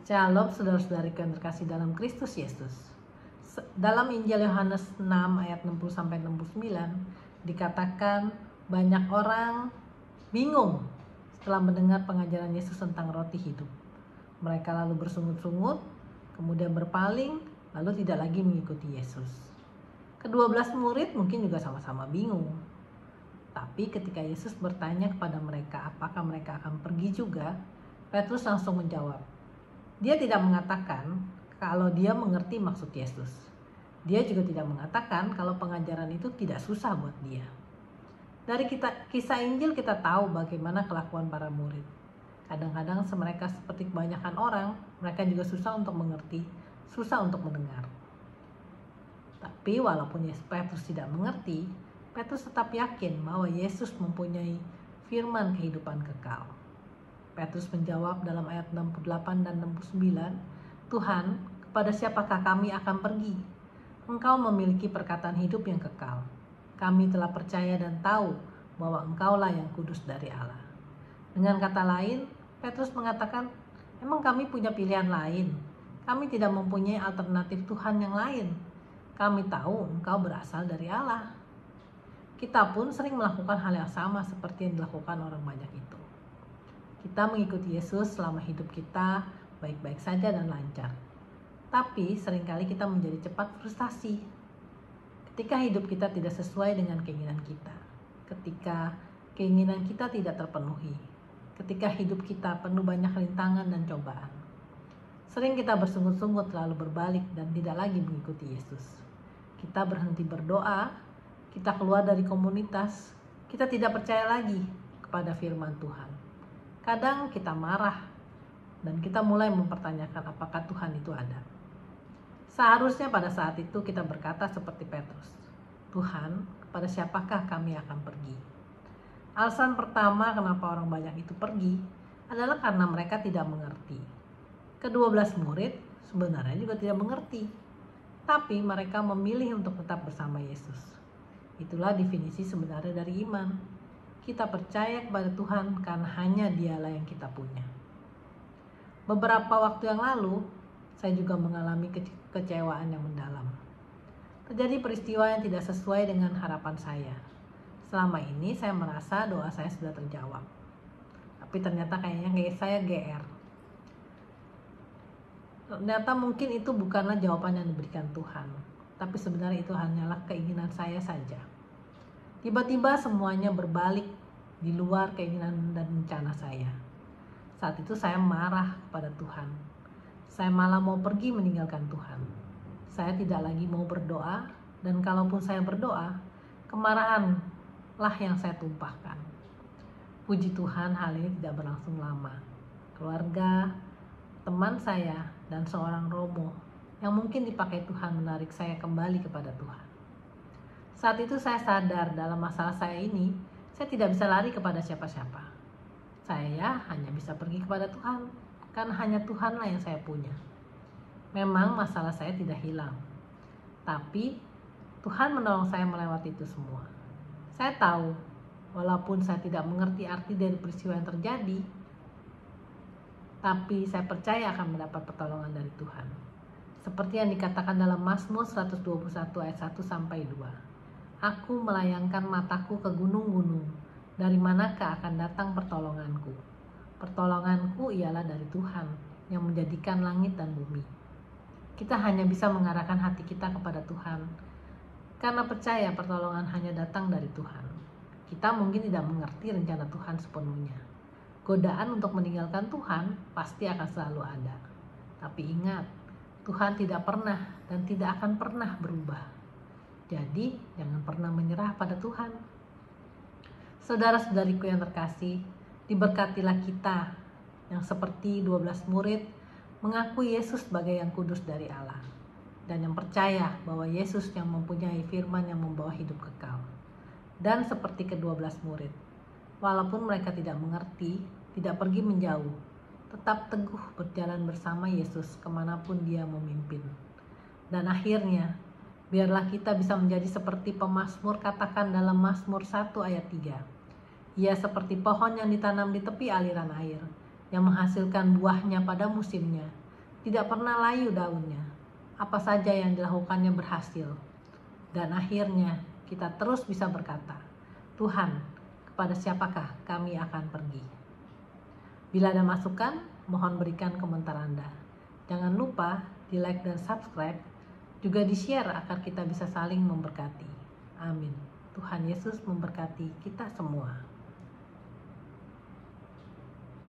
Shalom saudara-saudariku yang terkasih dalam Kristus Yesus. Dalam Injil Yohanes 6 ayat 60-69 dikatakan banyak orang bingung setelah mendengar pengajaran Yesus tentang roti hidup. Mereka lalu bersungut-sungut, kemudian berpaling, lalu tidak lagi mengikuti Yesus. Ke-12 murid mungkin juga sama-sama bingung. Tapi ketika Yesus bertanya kepada mereka apakah mereka akan pergi juga, Petrus langsung menjawab. Dia tidak mengatakan kalau dia mengerti maksud Yesus. Dia juga tidak mengatakan kalau pengajaran itu tidak susah buat dia. Dari kisah Injil kita tahu bagaimana kelakuan para murid. Kadang-kadang mereka seperti kebanyakan orang, mereka juga susah untuk mengerti, susah untuk mendengar. Tapi walaupun Petrus tidak mengerti, Petrus tetap yakin bahwa Yesus mempunyai firman kehidupan kekal. Petrus menjawab dalam ayat 68 dan 69, Tuhan, kepada siapakah kami akan pergi? Engkau memiliki perkataan hidup yang kekal. Kami telah percaya dan tahu bahwa Engkaulah yang kudus dari Allah. Dengan kata lain, Petrus mengatakan, emang kami punya pilihan lain? Kami tidak mempunyai alternatif Tuhan yang lain. Kami tahu Engkau berasal dari Allah. Kita pun sering melakukan hal yang sama seperti yang dilakukan orang banyak itu. Kita mengikuti Yesus selama hidup kita baik-baik saja dan lancar. Tapi seringkali kita menjadi cepat frustasi ketika hidup kita tidak sesuai dengan keinginan kita. Ketika keinginan kita tidak terpenuhi. Ketika hidup kita penuh banyak rintangan dan cobaan. Sering kita bersungut-sungut lalu berbalik dan tidak lagi mengikuti Yesus. Kita berhenti berdoa, kita keluar dari komunitas, kita tidak percaya lagi kepada firman Tuhan. Kadang kita marah dan kita mulai mempertanyakan apakah Tuhan itu ada. Seharusnya pada saat itu kita berkata seperti Petrus, Tuhan, kepada siapakah kami akan pergi? Alasan pertama kenapa orang banyak itu pergi adalah karena mereka tidak mengerti. Ke-12 murid sebenarnya juga tidak mengerti, tapi mereka memilih untuk tetap bersama Yesus. Itulah definisi sebenarnya dari iman. Kita percaya kepada Tuhan karena hanya Dialah yang kita punya. Beberapa waktu yang lalu, saya juga mengalami kekecewaan yang mendalam. Terjadi peristiwa yang tidak sesuai dengan harapan saya. Selama ini saya merasa doa saya sudah terjawab. Tapi ternyata kayaknya saya GR. Ternyata mungkin itu bukanlah jawaban yang diberikan Tuhan. Tapi sebenarnya itu hanyalah keinginan saya saja. Tiba-tiba semuanya berbalik di luar keinginan dan rencana saya. Saat itu saya marah kepada Tuhan. Saya malah mau pergi meninggalkan Tuhan. Saya tidak lagi mau berdoa, dan kalaupun saya berdoa, kemarahanlah yang saya tumpahkan. Puji Tuhan, hal ini tidak berlangsung lama. Keluarga, teman saya, dan seorang romo yang mungkin dipakai Tuhan menarik saya kembali kepada Tuhan. Saat itu saya sadar dalam masalah saya ini, saya tidak bisa lari kepada siapa-siapa. Saya hanya bisa pergi kepada Tuhan, karena hanya Tuhanlah yang saya punya. Memang masalah saya tidak hilang, tapi Tuhan menolong saya melewati itu semua. Saya tahu, walaupun saya tidak mengerti arti dari peristiwa yang terjadi, tapi saya percaya akan mendapat pertolongan dari Tuhan. Seperti yang dikatakan dalam Mazmur 121 ayat 1-2. Aku melayangkan mataku ke gunung-gunung, dari manakah akan datang pertolonganku? Pertolonganku ialah dari Tuhan, yang menjadikan langit dan bumi. Kita hanya bisa mengarahkan hati kita kepada Tuhan, karena percaya pertolongan hanya datang dari Tuhan. Kita mungkin tidak mengerti rencana Tuhan sepenuhnya. Godaan untuk meninggalkan Tuhan pasti akan selalu ada. Tapi ingat, Tuhan tidak pernah dan tidak akan pernah berubah. Jadi, jangan pernah menyerah pada Tuhan. Saudara-saudariku yang terkasih, diberkatilah kita yang seperti 12 murid mengakui Yesus sebagai yang kudus dari Allah dan yang percaya bahwa Yesus yang mempunyai firman yang membawa hidup kekal. Dan seperti ke-12 murid, walaupun mereka tidak mengerti, tidak pergi menjauh, tetap teguh berjalan bersama Yesus kemanapun Dia memimpin. Dan akhirnya, biarlah kita bisa menjadi seperti pemazmur katakan dalam Mazmur 1 ayat 3. Ia seperti pohon yang ditanam di tepi aliran air, yang menghasilkan buahnya pada musimnya, tidak pernah layu daunnya. Apa saja yang dilakukannya berhasil. Dan akhirnya kita terus bisa berkata, Tuhan, kepada siapakah kami akan pergi? Bila ada masukan, mohon berikan komentar Anda. Jangan lupa di like dan subscribe, juga di share agar kita bisa saling memberkati. Amin. Tuhan Yesus memberkati kita semua.